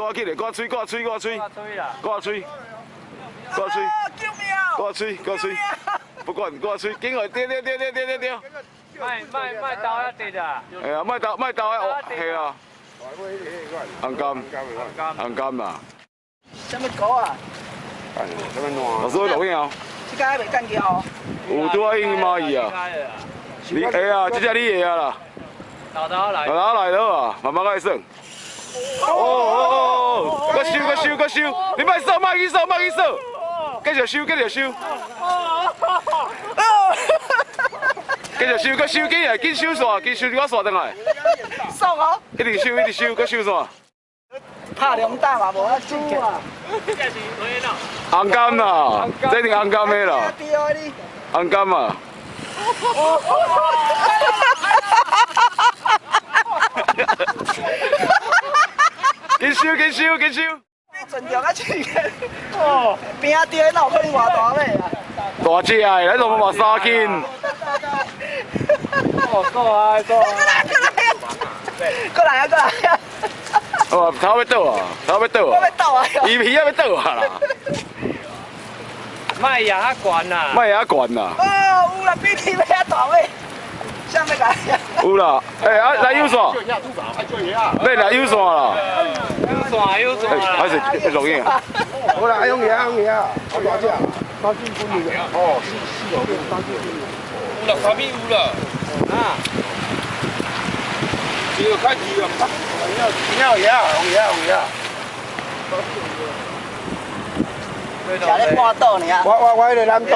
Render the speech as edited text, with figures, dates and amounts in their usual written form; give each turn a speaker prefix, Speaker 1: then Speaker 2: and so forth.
Speaker 1: 挂起来，挂吹，挂吹，挂吹，挂吹，挂吹，
Speaker 2: 救命啊！
Speaker 1: 挂吹，挂吹，不管挂吹，紧来，丢。
Speaker 3: 卖刀要得的。
Speaker 1: 哎呀，卖刀啊，系啊。红柑啦。
Speaker 2: 什么狗啊？
Speaker 1: 老师录影哦。
Speaker 2: 这个还未干掉哦。
Speaker 1: 有拄啊，应蚂蚁啊。你下啊，这只你下啊啦。
Speaker 3: 老刀来
Speaker 1: 了啊，慢慢来算。哦，搁收，你莫收，莫去收，继续收。继续收，搁收紧啊，紧收线，紧收我线转来。
Speaker 2: 送哦。
Speaker 1: 一直收，搁收线。
Speaker 2: 拍两打嘛，无啊进去。
Speaker 1: 红柑啦，这定红柑的啦。红柑啊。紧收。
Speaker 2: 你船长啊，去哦，边仔钓哪有可能偌大尾啊？
Speaker 1: 大只的，咱都无3斤。
Speaker 2: 过来啊！
Speaker 1: 哦，头要倒啊！
Speaker 2: 我要倒啊！
Speaker 1: 鱼皮要倒啊啦！
Speaker 3: 卖牙较悬啦。
Speaker 1: 卖遐悬啦。
Speaker 2: 哦，有啦，比你要遐大尾。啥物个？
Speaker 1: 有啦，来有线。来有线啦。
Speaker 3: 有线啦。
Speaker 1: 还是录影。
Speaker 4: 好啦，用嘢，好大只，3斤半嚟嘅。哦，4號3斤。
Speaker 3: 有啦，旁边有啦。啊。只要开鱼啊！
Speaker 4: 有嘢，
Speaker 2: 食咧半岛呢啊！
Speaker 4: 我喺度諗到。